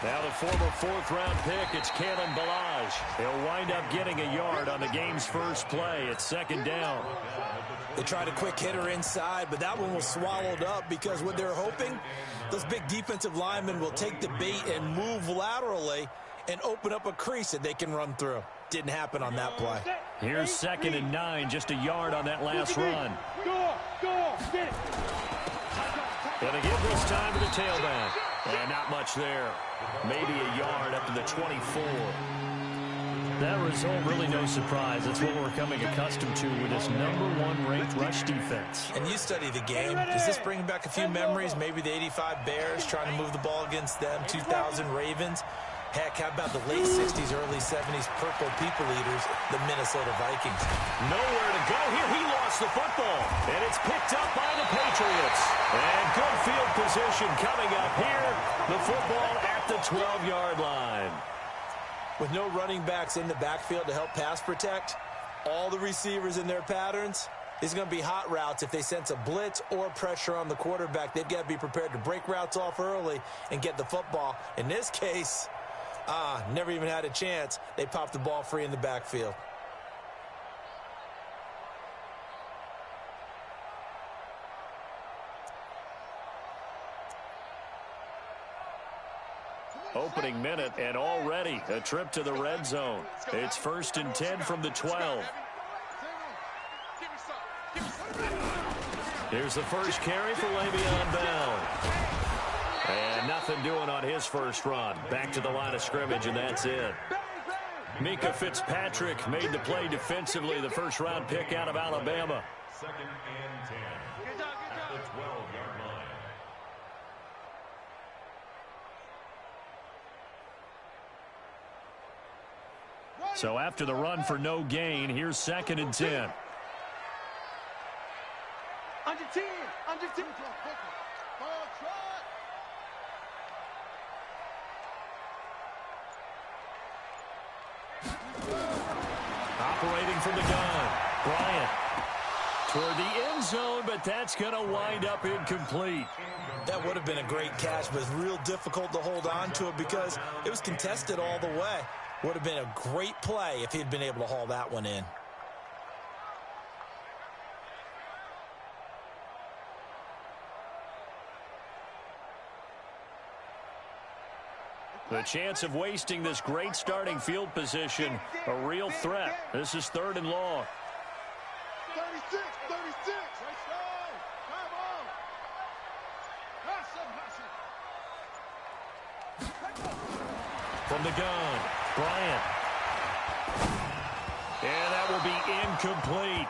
Now the former fourth-round pick, it's Kalen Ballage. He'll wind up getting a yard on the game's first play. It's second down. They tried a quick hitter inside, but that one was swallowed up because what they're hoping, those big defensive linemen will take the bait and move laterally and open up a crease that they can run through. Didn't happen on that play. Here's 2nd and 9, just a yard on that last run. Going to give this time to the tailback. And not much there. Maybe a yard up to the 24. That result, really no surprise. That's what we're becoming accustomed to with this #1 ranked rush defense. And you study the game. Does this bring back a few memories? Maybe the 85 Bears trying to move the ball against them, 2000 Ravens. Heck, how about the late 60s, early 70s Purple People Eaters, the Minnesota Vikings? Nowhere to go here. He lost the football. And it's picked up by the Patriots. And good field position coming up here. The football at the 12-yard line. With no running backs in the backfield to help pass protect, all the receivers in their patterns, these are going to be hot routes. If they sense a blitz or pressure on the quarterback, they've got to be prepared to break routes off early and get the football. In this case, never even had a chance. They popped the ball free in the backfield. Opening minute, and already a trip to the red zone. It's 1st and 10 from the 12. Here's the first carry for Le'Veon Bell. And nothing doing on his first run. Back to the line of scrimmage, and that's it. Mika Fitzpatrick made the play defensively, the first-round pick out of Alabama. 2nd and 10 at the 12-yard line. So after the run for no gain, here's 2nd and 10. Under 10. Operating from the gun, Bryant toward the end zone, but that's going to wind up incomplete. That would have been a great catch, but it's real difficult to hold on to it because it was contested all the way. Would have been a great play if he'd been able to haul that one in. The chance of wasting this great starting field position, a real threat. This is 3rd and long. 36. Come on. From the gun, Bryant. And that will be incomplete.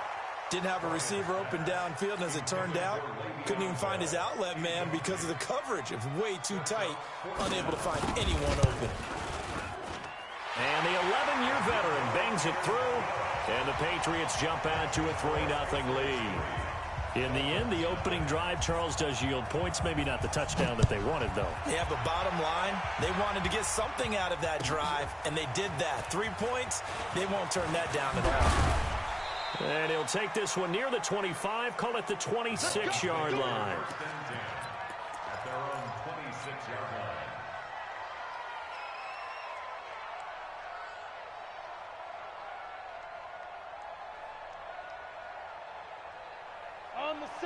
Didn't have a receiver open downfield, and as it turned out, couldn't even find his outlet man because of the coverage. It was way too tight, unable to find anyone open. And the 11-year veteran bangs it through, and the Patriots jump out to a 3-0 lead. In the end, the opening drive, Charles, does yield points. Maybe not the touchdown that they wanted, though. Yeah, but bottom line, they wanted to get something out of that drive, and they did that. 3 points, they won't turn that down at all. And he'll take this one near the 25, call it the 26-yard line. At their own 26-yard line.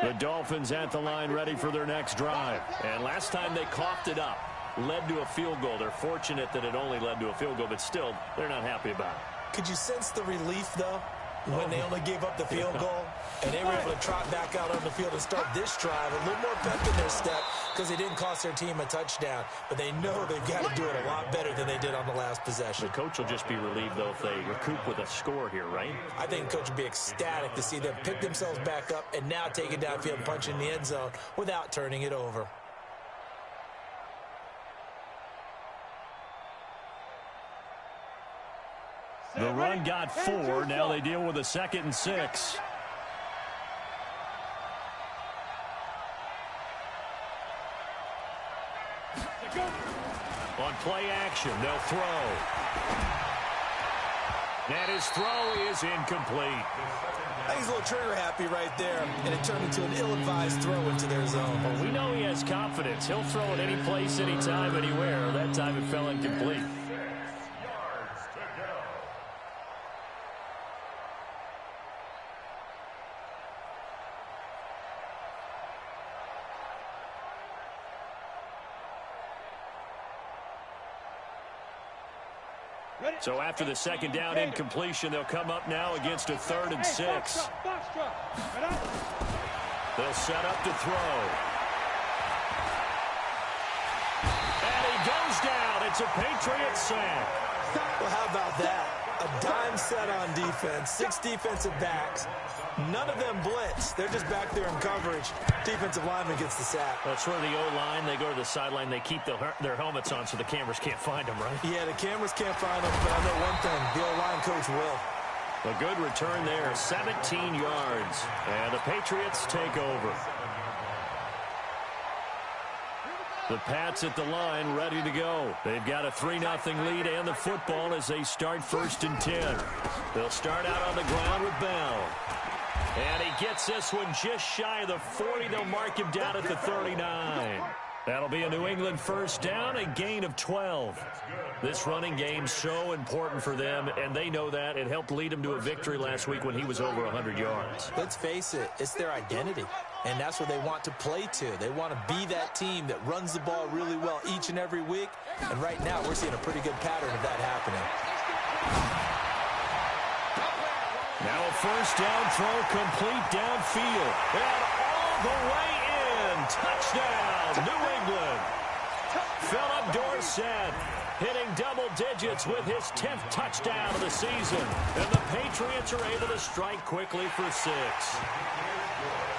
The Dolphins at the line ready for their next drive. And last time they coughed it up, led to a field goal. They're fortunate that it only led to a field goal, but still, they're not happy about it. Could you sense the relief, though, when they only gave up the field goal and they were able to trot back out on the field and start this drive? A little more pep in their step because they didn't cost their team a touchdown, but they know they've got to do it a lot better than they did on the last possession. The coach will just be relieved, though, if they recoup with a score here, right? I think the coach would be ecstatic to see them pick themselves back up and now take it downfield and punch in the end zone without turning it over. The run got 4. Now they deal with a 2nd and 6. On play action, they'll throw. And his throw is incomplete. I think he's a little trigger happy right there, and it turned into an ill-advised throw into their zone. Well, we know he has confidence. He'll throw it any place, anytime, anywhere. That time it fell incomplete. So after the second down incompletion, they'll come up now against a 3rd and 6. They'll set up to throw. And he goes down. It's a Patriots sack. Well, how about that? A dime set on defense, 6 defensive backs. None of them blitz. They're just back there in coverage. Defensive lineman gets the sack. That's where the O-line, they go to the sideline, they keep their helmets on so the cameras can't find them, right? Yeah, the cameras can't find them, but I know one thing. The O-line coach will. A good return there, 17 yards. And the Patriots take over. The Pats at the line, ready to go. They've got a 3-0 lead and the football as they start 1st and 10. They'll start out on the ground with Bell. And he gets this one just shy of the 40. They'll mark him down at the 39. That'll be a New England 1st down, a gain of 12. This running game's so important for them, and they know that. It helped lead them to a victory last week when he was over 100 yards. Let's face it, it's their identity, and that's what they want to play to. They want to be that team that runs the ball really well each and every week, and right now we're seeing a pretty good pattern of that happening. Now a 1st down throw complete downfield, and all the way in. Touchdown, New England. Philip Dorsett hitting double digits with his 10th touchdown of the season. And the Patriots are able to strike quickly for 6.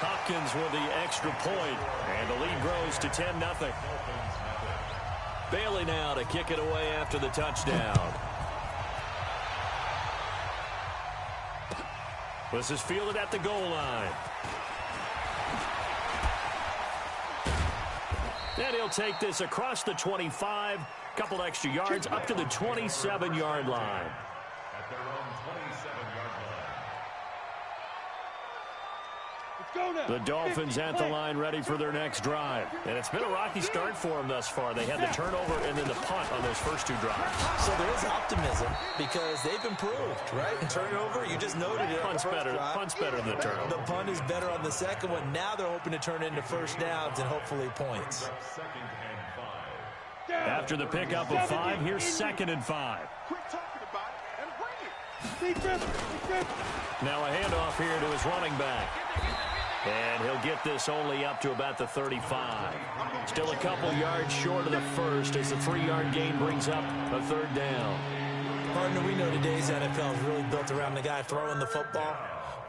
Hopkins with the extra point, and the lead grows to 10-0. Bailey now to kick it away after the touchdown. This is fielded at the goal line. And he'll take this across the 25, couple extra yards, up to the 27-yard line. At their own 27-yard line. The Dolphins at the line ready for their next drive. And it's been a rocky start for them thus far. They had the turnover and then the punt on those first 2 drives. So there is optimism because they've improved, right? Turnover, you just noted it. Punt's better than the turnover. The punt is better on the second one. Now they're hoping to turn into 1st downs and hopefully points. After the pickup of 5, here's 2nd and 5. Quit talking about it and bring it. Defense. Now a handoff here to his running back. And he'll get this only up to about the 35. Still a couple yards short of the first as the 3-yard gain brings up a 3rd down. Partner, we know today's NFL is really built around the guy throwing the football.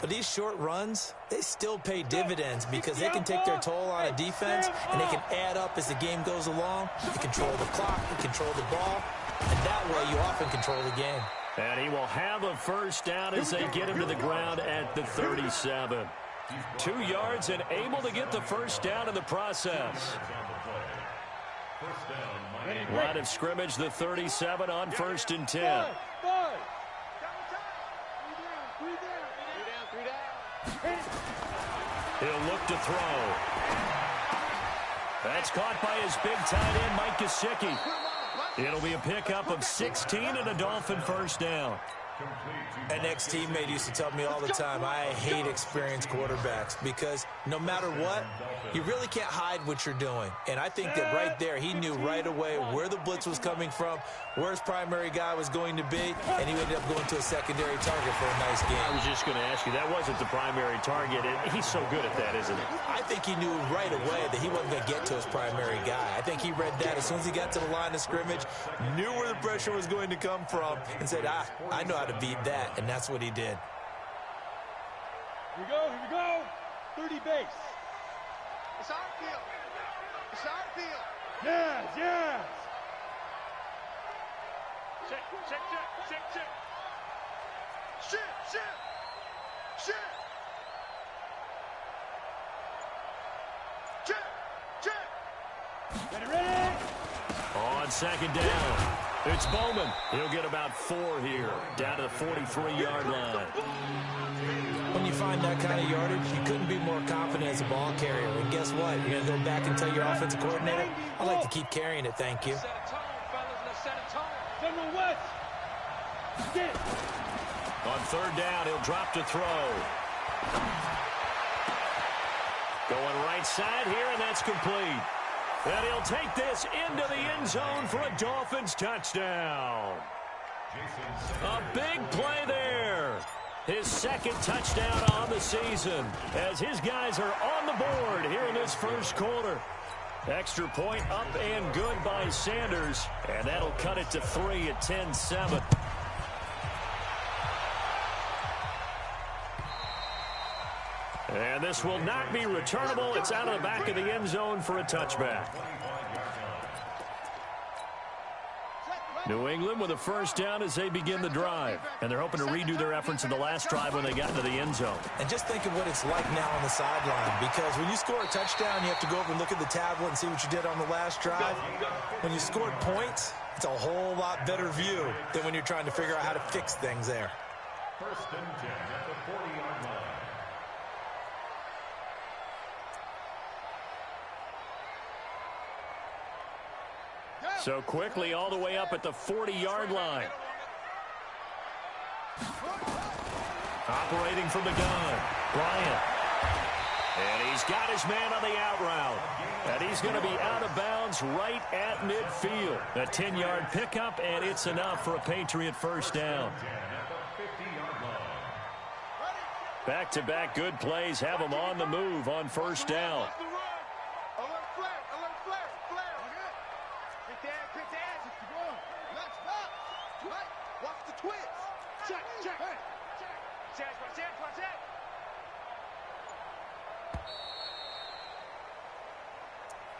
But these short runs, they still pay dividends because they can take their toll on a defense and they can add up as the game goes along. You control the clock, you control the ball, and that way you often control the game. And he will have a 1st down as they get him to the ground at the 37. 2 yards and able to get the 1st down in the process. Line of scrimmage, the 37 on 1st and 10. He'll look to throw. That's caught by his big tight end, Mike Gesicki. It'll be a pickup of 16 and a Dolphin 1st down. An ex-teammate used to tell me all the time, I hate experienced quarterbacks because no matter what, you really can't hide what you're doing. And I think that right there, he knew right away where the blitz was coming from, where his primary guy was going to be, and he ended up going to a secondary target for a nice game. I was just going to ask you, that wasn't the primary target. He's so good at that, isn't he? I think he knew right away that he wasn't going to get to his primary guy. I think he read that as soon as he got to the line of scrimmage, knew where the pressure was going to come from, and said, I know how to beat that, and that's what he did. Here we go. 30 base. It's our field. It's our field. Yes. Check. Check. Ready. On 2nd down. It's Bowman. He'll get about 4 here, down to the 43-yard line. When you find that kind of yardage, you couldn't be more confident as a ball carrier. And guess what? You're going to go back and tell your offensive coordinator, I'd like to keep carrying it, thank you. On third down, he'll drop to throw. Going right side here, and that's complete. And he'll take this into the end zone for a Dolphins touchdown. A big play there. His second touchdown on the season as his guys are on the board here in this first quarter. Extra point up and good by Sanders, and that'll cut it to 3 at 10-7. And this will not be returnable. It's out of the back of the end zone for a touchback. New England with a first down as they begin the drive. And they're hoping to redo their efforts in the last drive when they got into the end zone. And just think of what it's like now on the sideline. Because when you score a touchdown, you have to go over and look at the tablet and see what you did on the last drive. When you scored points, it's a whole lot better view than when you're trying to figure out how to fix things there. First and 10 at the 40-yard line. So quickly all the way up at the 40-yard line. Operating from the gun, Bryant. And he's got his man on the out route. And he's going to be out of bounds right at midfield. A 10-yard pickup, and it's enough for a Patriot first down. Back-to-back good plays have him on the move on first down.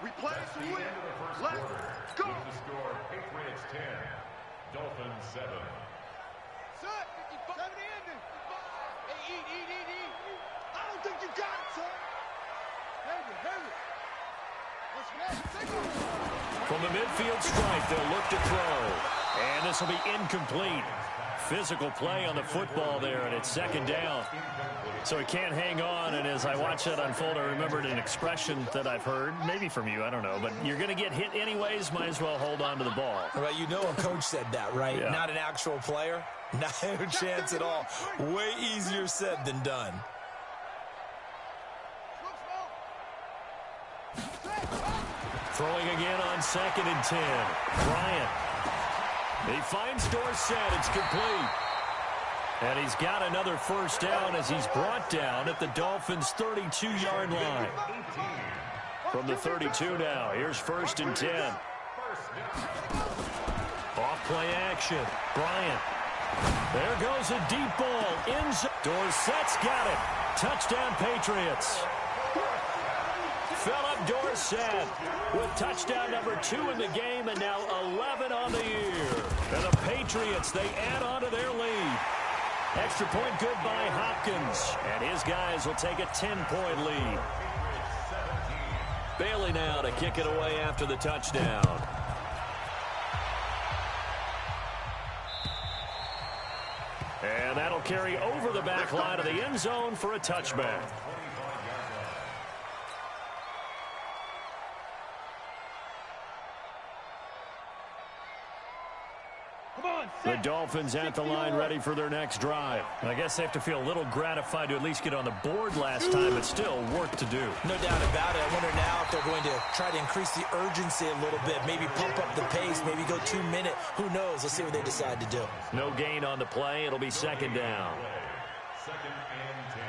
We play to win. Let's go. The score, Patriots 10, Dolphins 7. Son, 70 ending. Hey, eat. I don't think you got it, son. Heavy. Let's go. From the midfield stripe, they'll look to throw. And this will be incomplete. Physical play on the football there, and it's second down. So he can't hang on, and as I watch that unfold, I remembered an expression that I've heard, maybe from you, I don't know, but you're going to get hit anyways, might as well hold on to the ball. Right, you know a coach said that, right? Yeah. Not an actual player. No chance at all. Way easier said than done. Throwing again on 2nd and 10. Bryant. He finds Dorsett. It's complete. And he's got another first down as he's brought down at the Dolphins' 32-yard line. From the 32 now, here's 1st and 10. Off play action. Bryant. There goes a deep ball. Dorsett's got it. Touchdown, Patriots. Philip Dorsett with touchdown number 2 in the game, and now 11 on the year. And the Patriots, they add on to their lead. Extra point good by Hopkins, and his guys will take a 10-point lead. Bailey now to kick it away after the touchdown. And that'll carry over the back line of the end zone for a touchback. The Dolphins at the line ready for their next drive. I guess they have to feel a little gratified to at least get on the board last time, but still work to do. No doubt about it. I wonder now if they're going to try to increase the urgency a little bit, maybe pump up the pace, maybe go 2-minute. Who knows? Let's see what they decide to do. No gain on the play. It'll be second down. 2nd and 10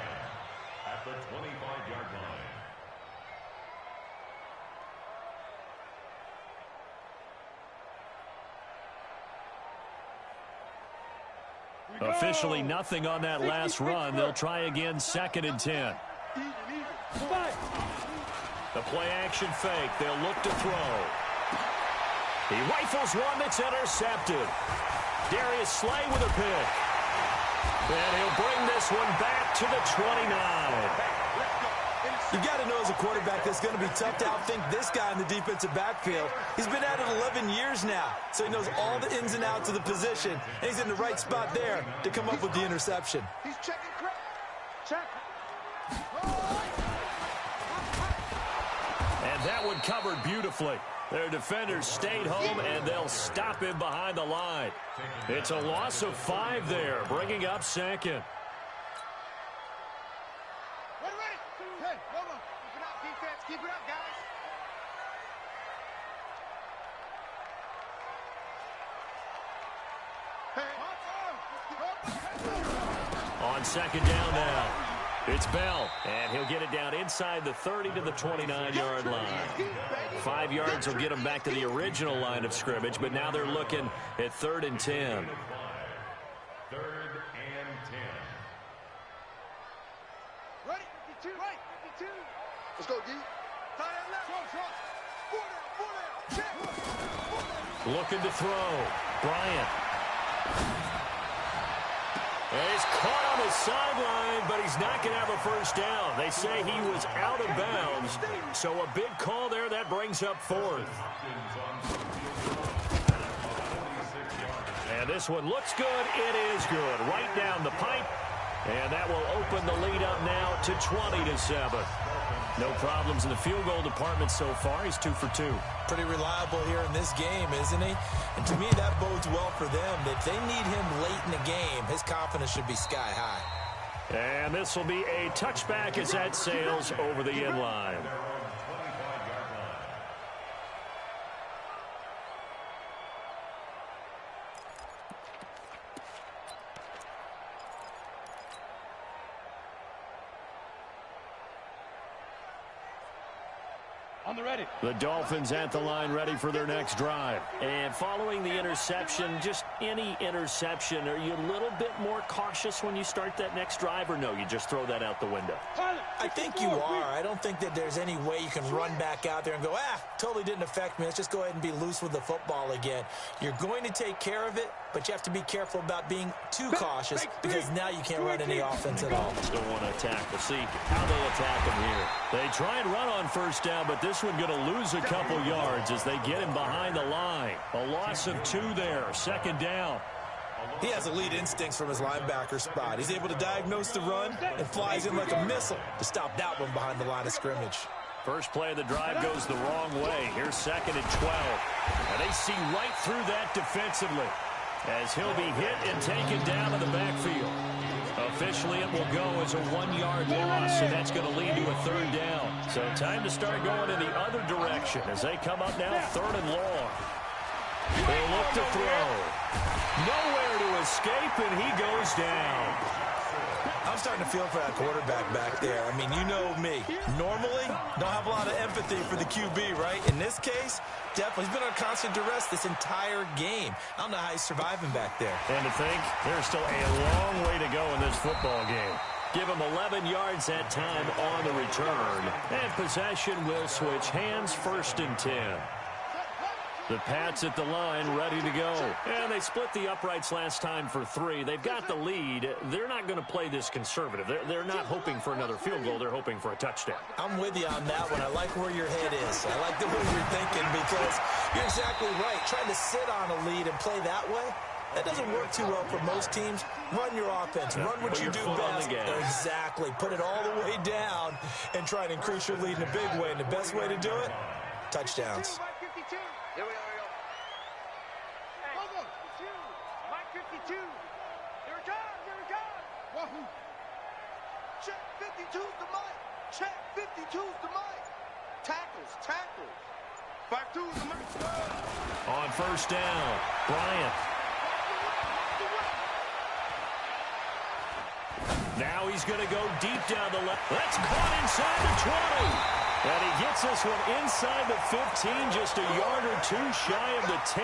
at the 25-yard line. Officially nothing on that last run. They'll try again 2nd and 10. The play action fake. They'll look to throw. He rifles one that's intercepted. Darius Slay with a pick. And he'll bring this one back to the 29. You got to know as a quarterback that's going to be tough to outthink this guy in the defensive backfield. He's been at it 11 years now, so he knows all the ins and outs of the position, and he's in the right spot there to come up with the interception. He's checking crap. Check. And that one covered beautifully. Their defenders stayed home, and they'll stop him behind the line. It's a loss of 5 there, bringing up second. Hey, hold on. Keep it up, defense. Keep it up, guys. On second down now, it's Bell, and he'll get it down inside the 30 to the 29-yard line. 5 yards will get them back to the original line of scrimmage, but now they're looking at 3rd and 10. 3rd and 10. Ready? 52. Right. 52. Let's go, D. Looking to throw. Bryant. And he's caught on the sideline, but he's not going to have a first down. They say he was out of bounds, so a big call there. That brings up 4th. And this one looks good. It is good. Right down the pipe. And that will open the lead up now to 20-7. No problems in the field goal department so far. He's 2 for 2. Pretty reliable here in this game, isn't he? And to me, that bodes well for them. If they need him late in the game, his confidence should be sky high. And this will be a touchback as that sails over the end line. On the ready. The Dolphins at the line ready for their next drive. And following the interception, just any interception, are you a little bit more cautious when you start that next drive, or no, you just throw that out the window? I think you are. I don't think that there's any way you can run back out there and go, totally didn't affect me. Let's just go ahead and be loose with the football again. You're going to take care of it, but you have to be careful about being too cautious because now you can't run any offense at all. Still want to attack. We'll see how they attack him here. They try and run on first down, but this one going to lose a couple yards as they get him behind the line. A loss of 2 there. 2nd down. He has elite instincts from his linebacker spot. He's able to diagnose the run and flies in like a missile to stop that one behind the line of scrimmage. First play of the drive goes the wrong way. Here's 2nd and 12. And they see right through that defensively as he'll be hit and taken down in the backfield. Officially, it will go as a 1-yard loss, and that's going to lead to a 3rd down. So time to start going in the other direction as they come up now 3rd and long. They'll look to throw. Nowhere to escape, and he goes down. I'm starting to feel for that quarterback back there. I mean, you know me. Normally, don't have a lot of empathy for the QB, right? In this case, definitely. He's been on constant duress this entire game. I don't know how he's surviving back there. And to think, there's still a long way to go in this football game. Give him 11 yards that time on the return. And possession will switch hands, 1st and 10. The Pats at the line ready to go. And they split the uprights last time for 3. They've got the lead. They're not going to play this conservative. They're not hoping for another field goal. They're hoping for a touchdown. I'm with you on that one. I like where your head is. I like the way you're thinking because you're exactly right. Trying to sit on a lead and play that way, that doesn't work too well for most teams. Run your offense. Run what you do best. Exactly. Put it all the way down and try to increase your lead in a big way. And the best way to do it, touchdowns. Here we are. Hey, hold on. 52. Mike 52. Here it comes. Here it comes. Wahoo. Check 52's the Mike. Check 52's the Mike. Tackles. Back to the Mike. On 1st down, Bryant. Now he's going to go deep down the left. That's caught inside the 20. And he gets this one inside the 15, just a yard or 2 shy of the 10.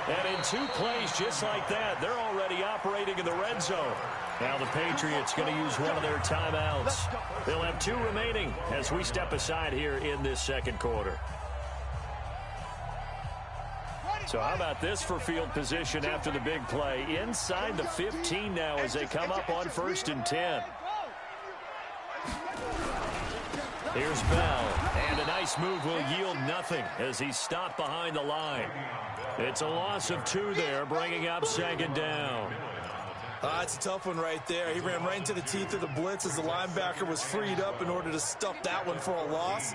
And in 2 plays just like that, they're already operating in the red zone. Now the Patriots going to use one of their timeouts. They'll have 2 remaining as we step aside here in this 2nd quarter. So how about this for field position after the big play? Inside the 15 now as they come up on 1st and 10. Here's Bell, and a nice move will yield nothing as he's stopped behind the line. It's a loss of 2 there, bringing up second down. It's a tough one right there. He ran right into the teeth of the blitz as the linebacker was freed up in order to stuff that one for a loss.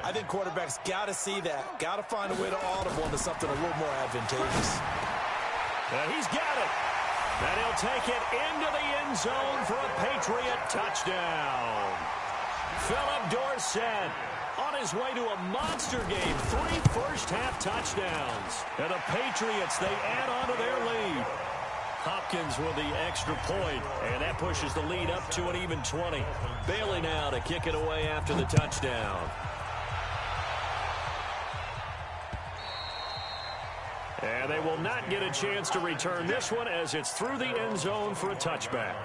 I think quarterbacks got to see that. Got to find a way to audible into something a little more advantageous. He's got it. And he'll take it into the end zone for a Patriot touchdown. Philip Dorsett on his way to a monster game. 3 first-half touchdowns. And the Patriots, they add on to their lead. Hopkins with the extra point, and that pushes the lead up to an even 20. Bailey now to kick it away after the touchdown. And they will not get a chance to return this one as it's through the end zone for a touchback.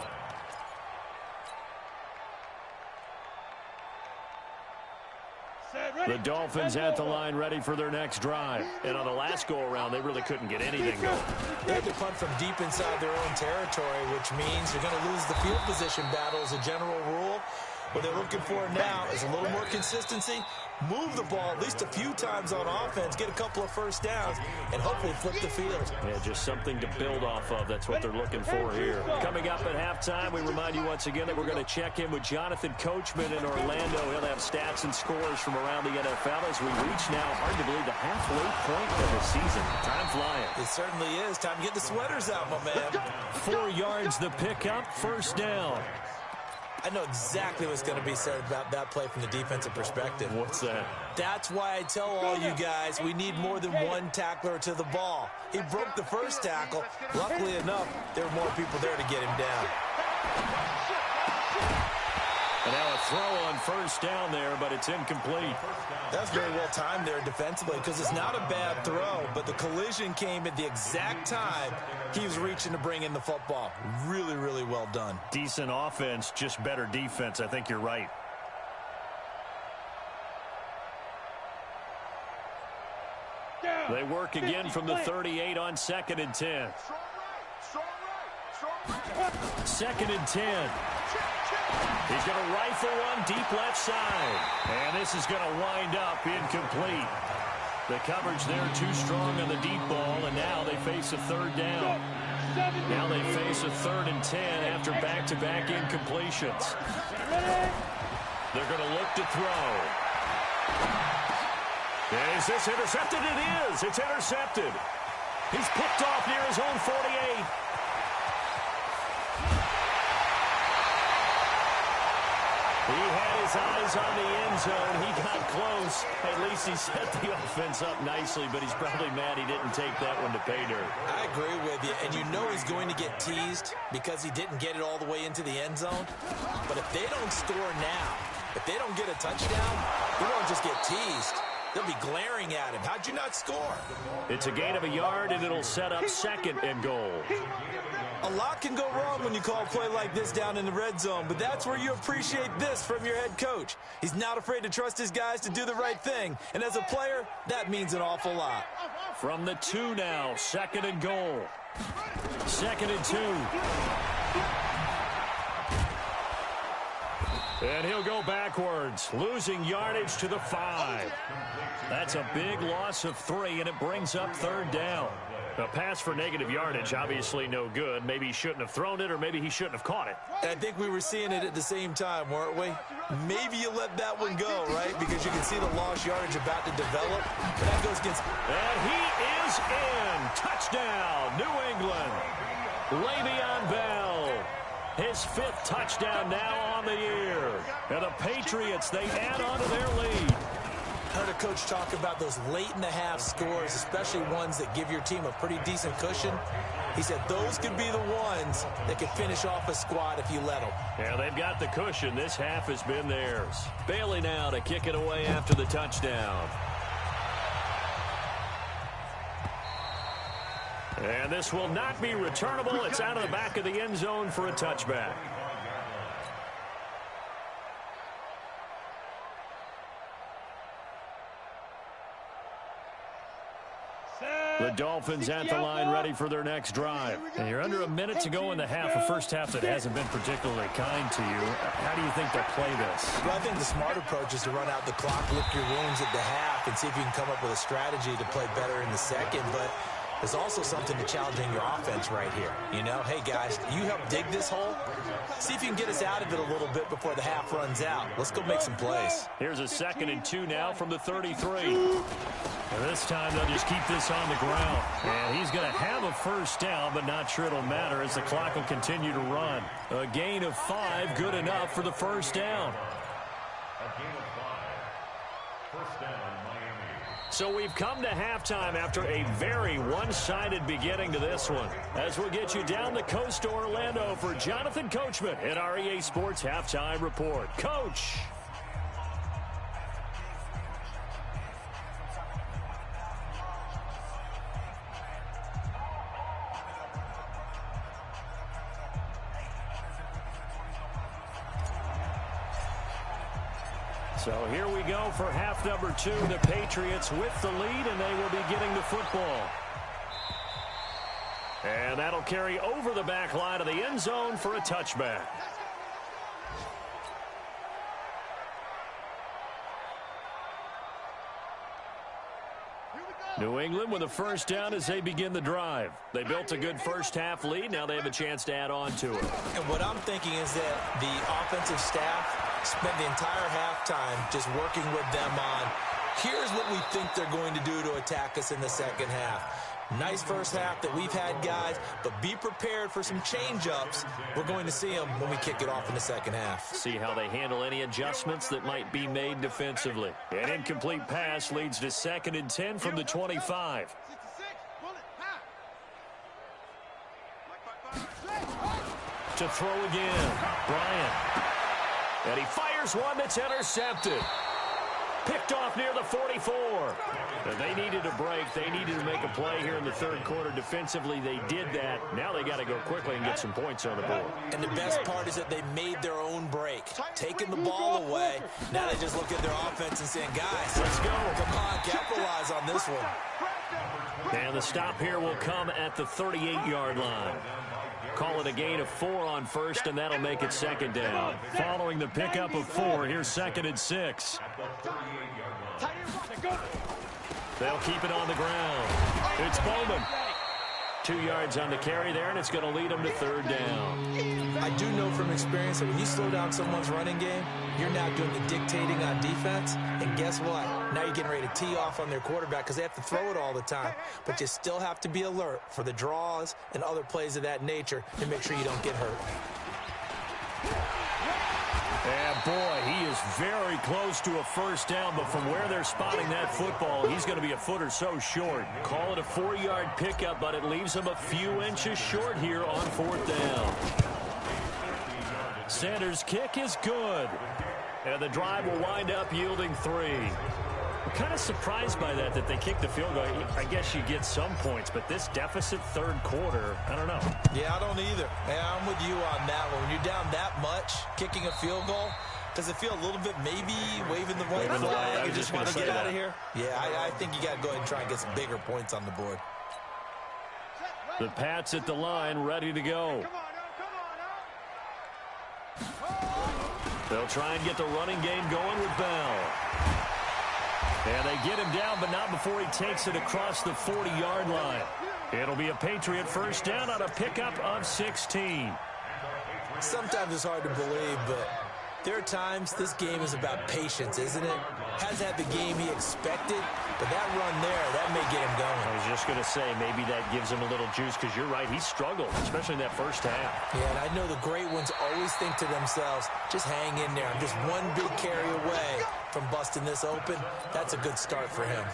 The Dolphins at the line ready for their next drive. And on the last go-around, they really couldn't get anything going. They had to punt from deep inside their own territory, which means you're going to lose the field position battle as a general rule. What they're looking for now is a little more consistency, move the ball at least a few times on offense, get a couple of first downs, and hopefully flip the field. Yeah, just something to build off of. That's what they're looking for here. Coming up at halftime, we remind you once again that we're going to check in with Jonathan Coachman in Orlando. He'll have stats and scores from around the NFL as we reach now, hard to believe, the halfway point of the season. Time flying. It certainly is. Time to get the sweaters out, my man. 4 yards the pickup, first down. I know exactly what's going to be said about that play from the defensive perspective. What's that? That's why I tell all you guys we need more than one tackler to the ball. He broke the first tackle. Luckily enough, there were more people there to get him down. And now a throw on first down there, but it's incomplete. That's very well timed there defensively because it's not a bad throw, but the collision came at the exact time he was reaching to bring in the football. Really, really well done. Decent offense, just better defense. I think you're right. They work again from the 38 on 2nd and 10. 2nd and 10. He's going to rifle one deep left side. And this is going to wind up incomplete. The coverage there too strong on the deep ball, and now they face a third down. Now they face a 3rd and 10 after back-to-back incompletions. They're going to look to throw. Is this intercepted? It is. It's intercepted. He's picked off near his own 48. He had his eyes on the end zone. He got close. At least he set the offense up nicely, but he's probably mad he didn't take that one to pay dirt. I agree with you, and you know he's going to get teased because he didn't get it all the way into the end zone. But if they don't score now, if they don't get a touchdown, he won't just get teased. They'll be glaring at him. How'd you not score? It's a gain of a yard, and it'll set up 2nd and goal. A lot can go wrong when you call a play like this down in the red zone, but that's where you appreciate this from your head coach. He's not afraid to trust his guys to do the right thing, and as a player, that means an awful lot. From the 2 now, 2nd and goal. 2nd and 2. And he'll go backwards, losing yardage to the 5. That's a big loss of 3, and it brings up 3rd down. A pass for negative yardage, obviously no good. Maybe he shouldn't have thrown it, or maybe he shouldn't have caught it. I think we were seeing it at the same time, weren't we? Maybe you let that one go, right? Because you can see the lost yardage about to develop. But that goes against... And he is in. Touchdown, New England. Le'Veon Bell. His 5th touchdown now on the year. And the Patriots, they add on to their lead. Heard a coach talk about those late-in-the-half scores, especially ones that give your team a pretty decent cushion. He said those could be the ones that could finish off a squad if you let them. Yeah, they've got the cushion. This half has been theirs. Bailey now to kick it away after the touchdown. And this will not be returnable. It's out of the back of the end zone for a touchback. The Dolphins at the line ready for their next drive. And you're under a minute to go in the half, a first half that hasn't been particularly kind to you. How do you think they'll play this? Well, I think the smart approach is to run out the clock, lick your wounds at the half, and see if you can come up with a strategy to play better in the second. But there's also something to challenging your offense right here. You know, hey, guys, you help dig this hole. See if you can get us out of it a little bit before the half runs out. Let's go make some plays. Here's a 2nd and 2 now from the 33. And this time they'll just keep this on the ground. And he's going to have a first down, but not sure it'll matter as the clock will continue to run. A gain of 5, good enough for the first down. A gain of 5. First down, Miami. So we've come to halftime after a very one-sided beginning to this one. As we'll get you down the coast to Orlando for Jonathan Coachman at our EA Sports Halftime Report. Coach! So here we go for half number 2. The Patriots with the lead, and they will be getting the football. And that'll carry over the back line of the end zone for a touchback. New England with a first down as they begin the drive. They built a good first half lead. Now they have a chance to add on to it. And what I'm thinking is that the offensive staff spent the entire halftime just working with them on, here's what we think they're going to do to attack us in the second half. Nice first half that we've had, guys, but be prepared for some change-ups. We're going to see them when we kick it off in the second half. See how they handle any adjustments that might be made defensively. An incomplete pass leads to 2nd and 10 from the 25. To throw again, Bryant. And he fires one that's intercepted. Picked off near the 44. And they needed a break. They needed to make a play here in the third quarter. Defensively, they did that. Now they got to go quickly and get some points on the board. And the best part is that they made their own break. Taking the ball away. Now they just look at their offense and saying, guys, let's go. Come on, capitalize on this one. And the stop here will come at the 38-yard line. Call it a gain of 4 on first, and that'll make it 2nd down. Following the pickup of 4, here's 2nd and 6. They'll keep it on the ground. It's Bowman. 2 yards on the carry there, and it's going to lead them to 3rd down. I do know from experience that when you slow down someone's running game, you're now doing the dictating on defense. And guess what? Now you're getting ready to tee off on their quarterback because they have to throw it all the time. But you still have to be alert for the draws and other plays of that nature and make sure you don't get hurt. And boy, he is very close to a first down, but from where they're spotting that football, he's going to be a foot or so short. Call it a 4-yard pickup, but it leaves him a few inches short here on 4th down. Sanders' kick is good. And the drive will wind up yielding 3. I'm kind of surprised by that they kicked the field goal. I guess you get some points, but this deficit third quarter, I don't know. Yeah, I don't either. Yeah, I'm with you on that one. When you're down that much, kicking a field goal, does it feel a little bit maybe waving the white flag? You just want to get out of here? Yeah, I think you got to go ahead and try and get some bigger points on the board. The Pats at the line, ready to go. They'll try and get the running game going with Bell. And they get him down, but not before he takes it across the 40-yard line. It'll be a Patriot first down on a pickup of 16. Sometimes it's hard to believe, but there are times this game is about patience, isn't it? Hasn't had the game he expected, but that run there, that may get him going. I was just going to say, maybe that gives him a little juice, because you're right, he struggled, especially in that first half. Yeah, and I know the great ones always think to themselves, just hang in there. I'm just one big carry away from busting this open. That's a good start for him.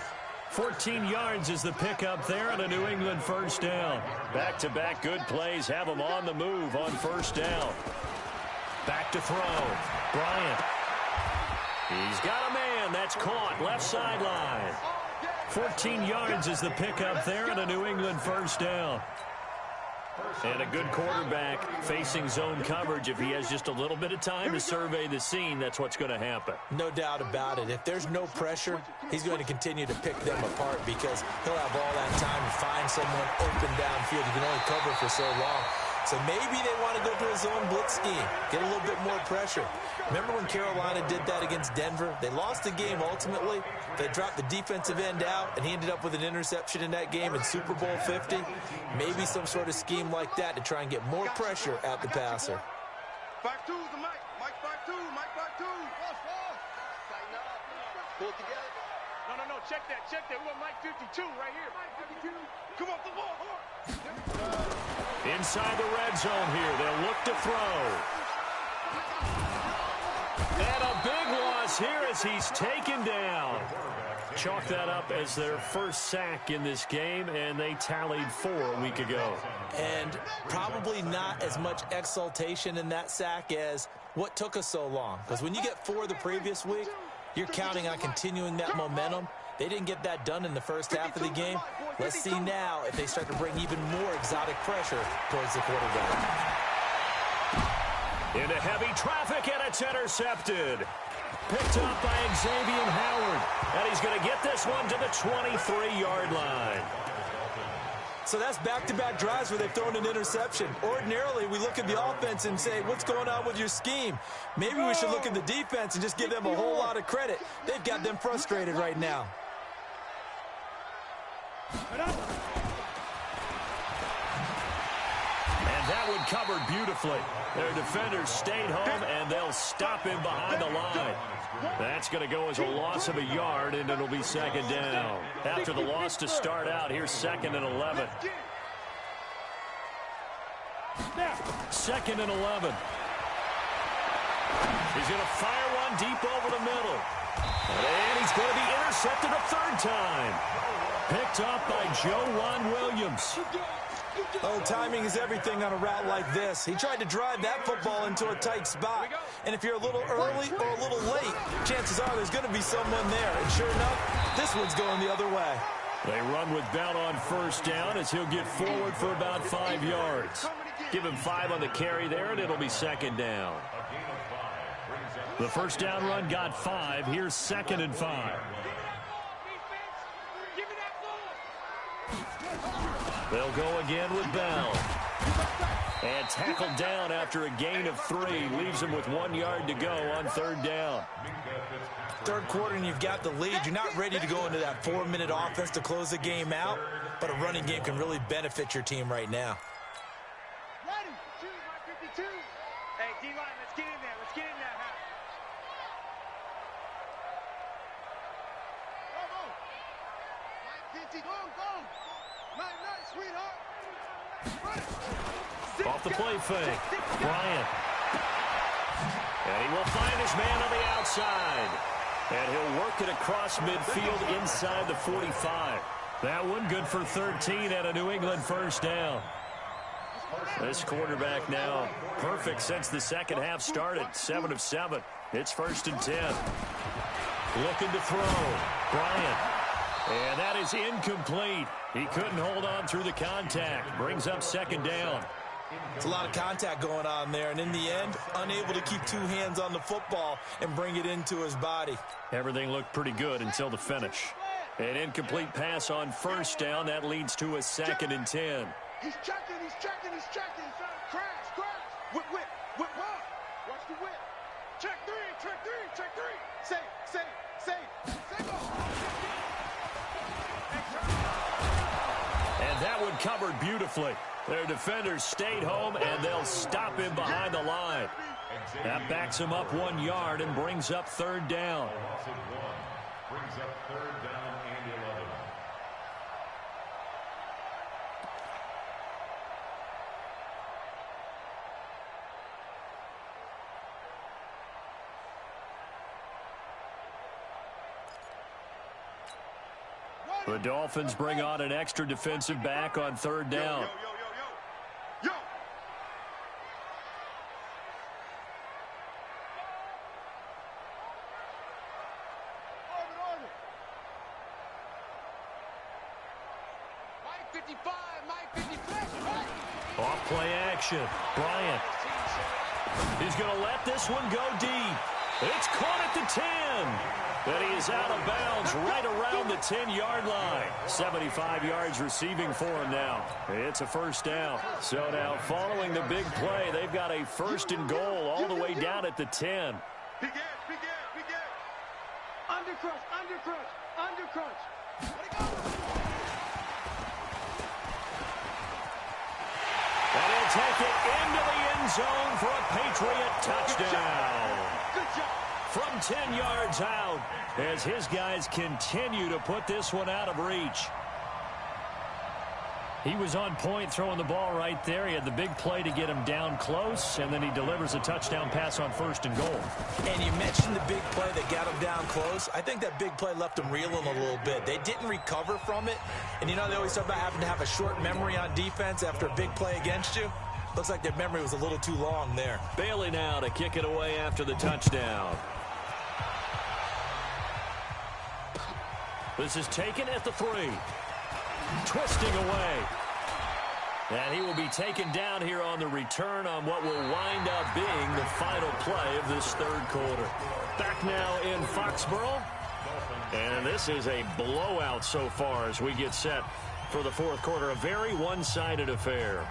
14 yards is the pickup there on a New England first down. Back-to-back good plays have him on the move on first down. Back to throw. Bryant. He's got a man. That's caught. Left sideline. 14 yards is the pickup there on a New England first down. And a good quarterback facing zone coverage. If he has just a little bit of time to survey the scene, that's what's going to happen. No doubt about it. If there's no pressure, he's going to continue to pick them apart because he'll have all that time to find someone open downfield. He can only cover for so long. So maybe they want to go to a zone blitz scheme, get a little bit more pressure. Remember when Carolina did that against Denver? They lost the game ultimately. They dropped the defensive end out, and he ended up with an interception in that game in Super Bowl 50. Maybe some sort of scheme like that to try and get more pressure at the passer. 5-2 is the Mike. Mike 5-2. Mike 5-2. Tighten up. Pull it together. No. Check that. We want Mike 52 right here. Mike 52. Come off the ball. Inside the red zone here. They'll look to throw. And a big loss here as he's taken down. Chalk that up as their first sack in this game, and they tallied 4 a week ago. And probably not as much exultation in that sack as what took us so long. Because when you get 4 the previous week, you're counting on continuing that momentum. They didn't get that done in the first half of the game. Let's see now if they start to bring even more exotic pressure towards the quarterback. Into heavy traffic, and it's intercepted. Picked up by Xavier Howard. And he's going to get this one to the 23-yard line. So that's back-to-back drives where they've thrown an interception. Ordinarily, we look at the offense and say, what's going on with your scheme? Maybe we should look at the defense and just give them a whole lot of credit. They've got them frustrated right now. And that one covered beautifully. Their defenders stayed home, and they'll stop him behind the line. That's going to go as a loss of a yard, and it'll be second down. After the loss to start out, here's 2nd and 11. 2nd and 11. He's going to fire one deep over the middle. And he's going to be intercepted a 3rd time. Picked up by Joe Williams. Oh, timing is everything on a route like this. He tried to drive that football into a tight spot. And if you're a little early or a little late, chances are there's going to be someone there. And sure enough, this one's going the other way. They run with Bell on 1st down as he'll get forward for about 5 yards. Give him 5 on the carry there, and it'll be 2nd down. The 1st down run got 5. Here's 2nd and 5. They'll go again with Bell. And tackled down after a gain of 3. Leaves him with 1 yard to go on 3rd down. 3rd quarter and you've got the lead. You're not ready to go into that 4-minute offense to close the game out. But a running game can really benefit your team right now. Ready. 52. Hey, D-line, let's get in there. Let's get in there. Go. Night, sweetheart. Off the play fake. Bryant. And he will find his man on the outside. And he'll work it across midfield inside the 45. That one good for 13 at a New England 1st down. This quarterback now perfect since the second half started. 7 of 7. It's 1st and 10. Looking to throw. Bryant. And that is incomplete. He couldn't hold on through the contact. Brings up 2nd down. It's a lot of contact going on there, and in the end, unable to keep 2 hands on the football and bring it into his body. Everything looked pretty good until the finish. An incomplete pass on 1st down. That leads to a 2nd and 10. He's checking. Crash. Whip. Watch the whip. Check 3. Save. And that one covered beautifully. Their defenders stayed home, and they'll stop him behind the line. That backs him up 1 yard and brings up 3rd down. Brings up 3rd down and 11. The Dolphins bring on an extra defensive back on 3rd down. Yo. Order. Mike 55, Mike 55. Off play action. Bryant. He's going to let this one go deep. It's caught at the 10. And he is out of bounds right around the 10-yard line. 75 yards receiving for him now. It's a first down. So now following the big play, they've got a first and goal all the way down at the 10. Begin. Under crunch. Let it go. And he'll take it into the end zone for a Patriot touchdown. Good job. From 10 yards out, as his guys continue to put this one out of reach. He was on point throwing the ball right there. He had the big play to get him down close, and then he delivers a touchdown pass on first and goal. And you mentioned the big play that got him down close. I think that big play left him reeling a little bit. They didn't recover from it. And, you know, they always talk about having to have a short memory on defense after a big play against you. Looks like their memory was a little too long there. Bailey now to kick it away after the touchdown. This is taken at the 3. Twisting away. And he will be taken down here on the return on what will wind up being the final play of this third quarter. Back now in Foxborough. And this is a blowout so far as we get set for the fourth quarter. A very one-sided affair.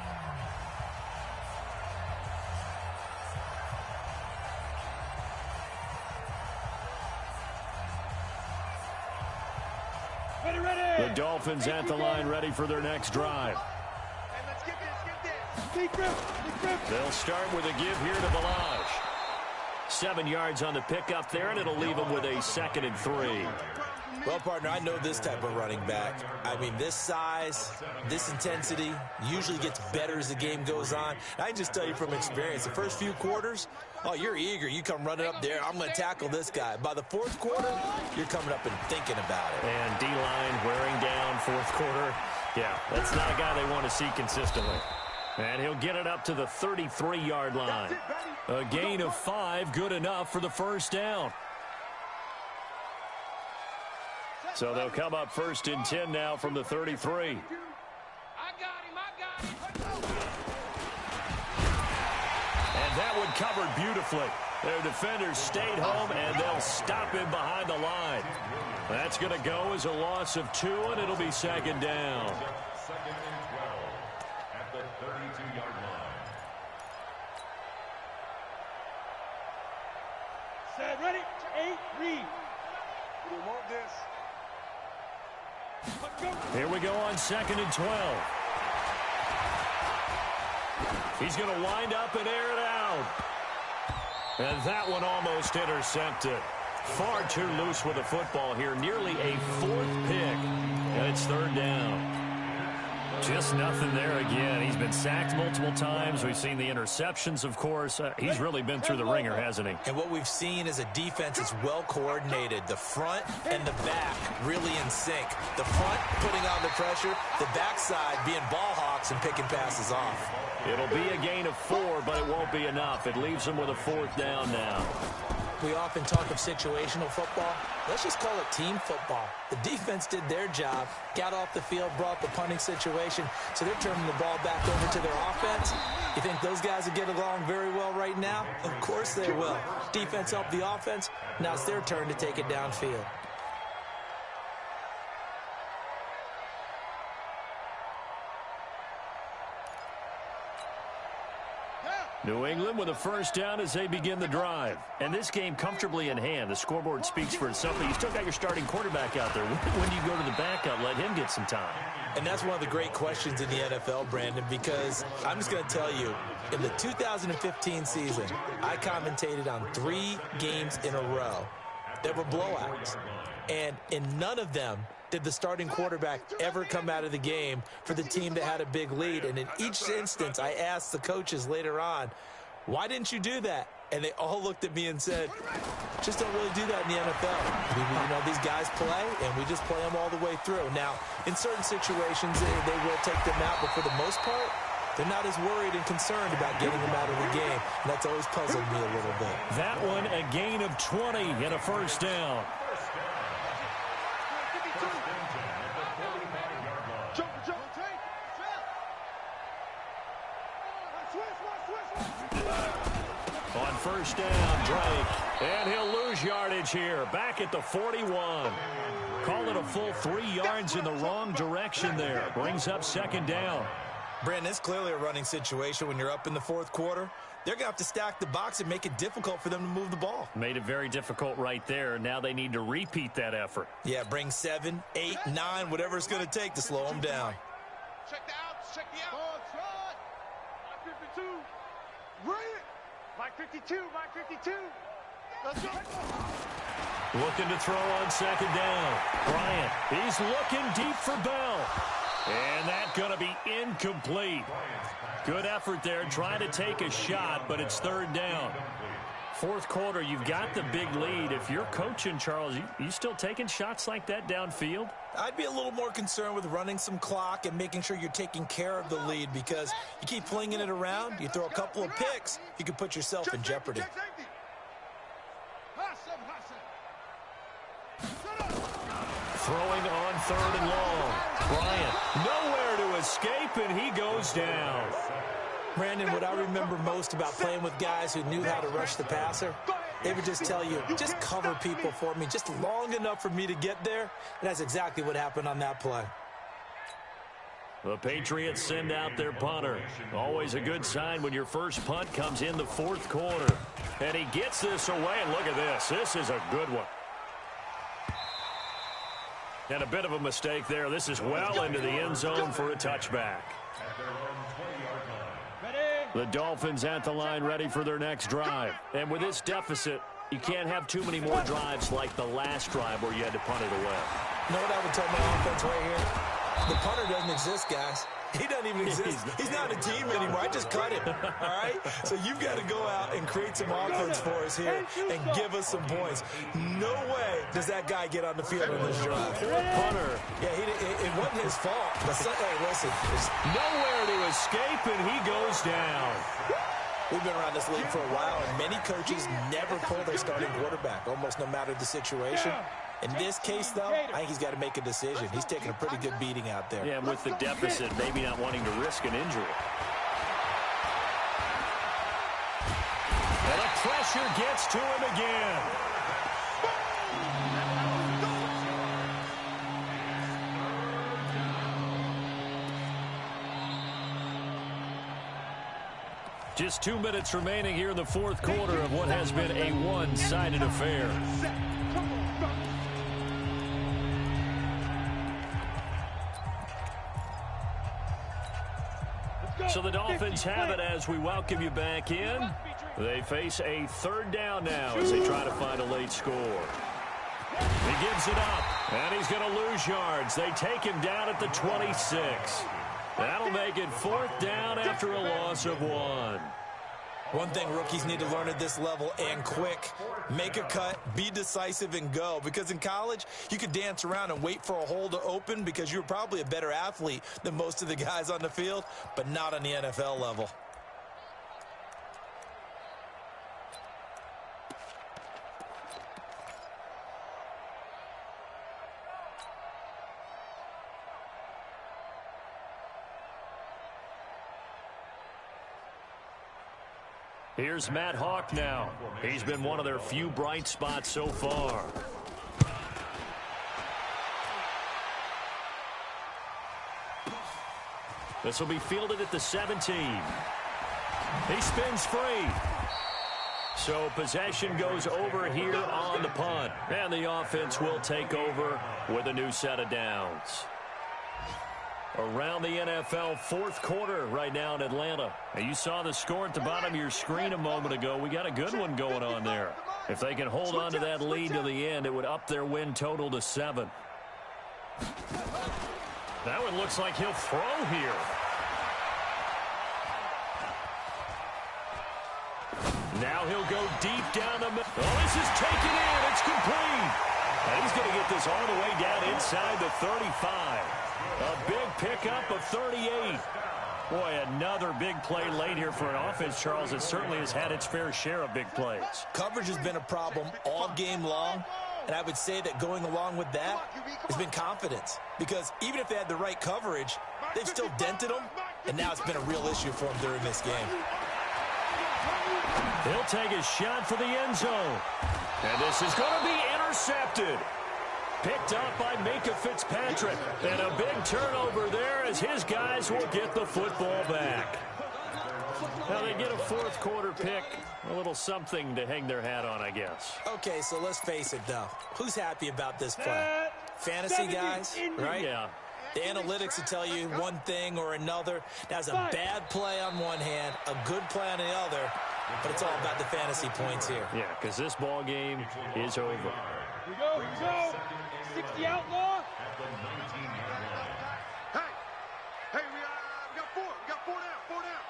The Dolphins at the line ready for their next drive. And let's get this. They'll start with a give here to Balaj. 7 yards on the pickup there, and it'll leave them with a 2nd and 3. Well, partner, I know this type of running back. I mean, this size, this intensity usually gets better as the game goes on. I can just tell you from experience, the first few quarters, oh, you're eager. You come running up there, I'm going to tackle this guy. By the fourth quarter, you're coming up and thinking about it. And D-line wearing down fourth quarter. Yeah, that's not a guy they want to see consistently. And he'll get it up to the 33-yard line. A gain of 5, good enough for the first down. So they'll come up 1st and 10 now from the 33. I got him. And that one covered beautifully. Their defenders stayed home, and they'll stop him behind the line. That's going to go as a loss of 2, and it'll be 2nd down. 2nd and 12 at the 32-yard line. Set, ready, 8, read. We want this. Here we go on 2nd and 12. He's going to wind up and air it out. And that one almost intercepted. Far too loose with the football here. Nearly a 4th pick. And it's 3rd down. Just nothing there again. He's been sacked multiple times. We've seen the interceptions, of course. He's really been through the ringer, hasn't he? And what we've seen is a defense that's well coordinated. The front and the back really in sync. The front putting on the pressure, the backside being ball hawks and picking passes off. It'll be a gain of 4, but it won't be enough. It leaves him with a 4th down now. We often talk of situational football. Let's just call it team football. The defense did their job, got off the field, brought the punting situation, so they're turning the ball back over to their offense. You think those guys will get along very well right now? Of course they will. Defense helped the offense. Now it's their turn to take it downfield. New England with a first down as they begin the drive. And this game comfortably in hand. The scoreboard speaks for itself, but you still got your starting quarterback out there. When do you go to the backup? Let him get some time. And that's one of the great questions in the NFL, Brandon, because I'm just going to tell you, in the 2015 season, I commentated on 3 games in a row that were blowouts. And in none of them did the starting quarterback ever come out of the game for the team that had a big lead. And in each instance, I asked the coaches later on, why didn't you do that? And they all looked at me and said, just don't really do that in the NFL. You know, these guys play, and we just play them all the way through. Now, in certain situations, they will take them out, but for the most part, they're not as worried and concerned about getting them out of the game. And that's always puzzled me a little bit. That one, a gain of 20 and a first down. On first down, Drake. And he'll lose yardage here. Back at the 41. Call it a full 3 yards in the wrong direction there. Brings up second down. Brandon, it's clearly a running situation when you're up in the fourth quarter. They're going to have to stack the box and make it difficult for them to move the ball. Made it very difficult right there. Now they need to repeat that effort. Yeah, bring 7, 8, 9, whatever it's going to take to slow them down. Check the outs. Check the outs. Mike 52. Bring it. Mike 52. Mike 52. Let's go. Looking to throw on second down. Bryant, he's looking deep for Bell. And that's going to be incomplete. Good effort there, trying to take a shot, but it's third down. Fourth quarter, you've got the big lead. If you're coaching, Charles, you still taking shots like that downfield? I'd be a little more concerned with running some clock and making sure you're taking care of the lead, because you keep flinging it around, you throw a couple of picks, you can put yourself in jeopardy. Throwing on third and long. Bryant, nowhere to escape, and he goes down. Brandon, what I remember most about playing with guys who knew how to rush the passer, they would just tell you, just cover people for me, just long enough for me to get there. And that's exactly what happened on that play. The Patriots send out their punter. Always a good sign when your first punt comes in the fourth quarter. And he gets this away, and look at this. This is a good one. And a bit of a mistake there. This is well into the end zone for a touchback. The Dolphins at the line, ready for their next drive. And with this deficit, you can't have too many more drives like the last drive where you had to punt it away. You know what I would tell my offense right here? The punter doesn't exist, guys. He doesn't even exist. He's not a team anymore. I just cut him, all right? So you've got to go out and create some offense for us here and give us some points. No way does that guy get on the field on this drive. Punter. Yeah, it wasn't his fault. But hey, listen. Nowhere to escape, and he goes down. We've been around this league for a while, and many coaches never pull their starting quarterback, almost no matter the situation. In this case, though, I think he's got to make a decision. He's taking a pretty good beating out there. Yeah, with the deficit, maybe not wanting to risk an injury. And the pressure gets to him again. Just 2 minutes remaining here in the fourth quarter of what has been a one-sided affair. So the Dolphins have it as we welcome you back in. They face a third down now as they try to find a late score. He gives it up, and he's going to lose yards. They take him down at the 26. That'll make it fourth down after a loss of 1. One thing rookies need to learn at this level, and quick, make a cut, be decisive, and go. Because in college, you could dance around and wait for a hole to open because you're probably a better athlete than most of the guys on the field, but not on the NFL level. Here's Matt Hawk now. He's been one of their few bright spots so far. This will be fielded at the 17. He spins free. So possession goes over here on the punt. And the offense will take over with a new set of downs. Around the NFL fourth quarter right now in Atlanta. And you saw the score at the bottom of your screen a moment ago. We got a good one going on there. If they can hold on to that lead to the end, it would up their win total to 7. That one looks like he'll throw here. Now he'll go deep down the middle. Oh, this is taken in. It's complete. And he's going to get this all the way down inside the 35. A big pickup of 38. Boy, another big play late here for an offense, Charles, that certainly has had its fair share of big plays. Coverage has been a problem all game long, and I would say that going along with that has been confidence. Because even if they had the right coverage, they've still dented them, and now it's been a real issue for him during this game. He'll take a shot for the end zone. And this is going to be intercepted. Picked up by Minka Fitzpatrick. And a big turnover there as his guys will get the football back. Now they get a fourth quarter pick. A little something to hang their hat on, I guess. Okay, so let's face it, though. Who's happy about this play? Fantasy guys, right? Yeah. The analytics will tell you one thing or another. That's a bad play on one hand, a good play on the other, but it's all about the fantasy points here. Yeah, because this ball game is over. Here we go, here we go. 60 outlaw. Hey, we got four. We got four down.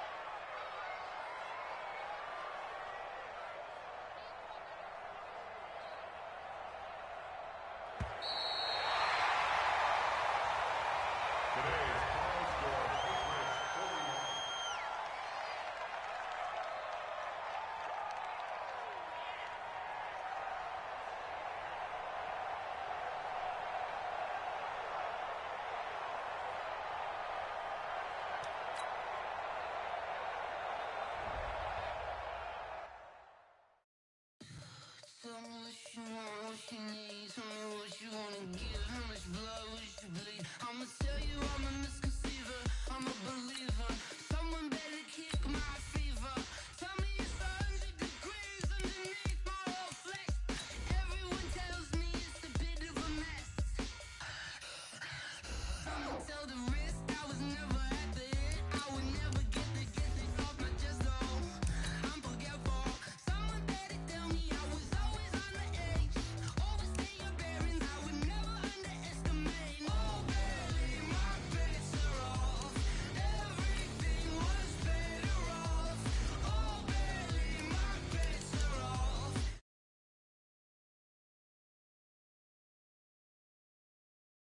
Tell me what you want, what you need. Tell me what you wanna give. How much blood would you bleed? I'ma tell you I'm a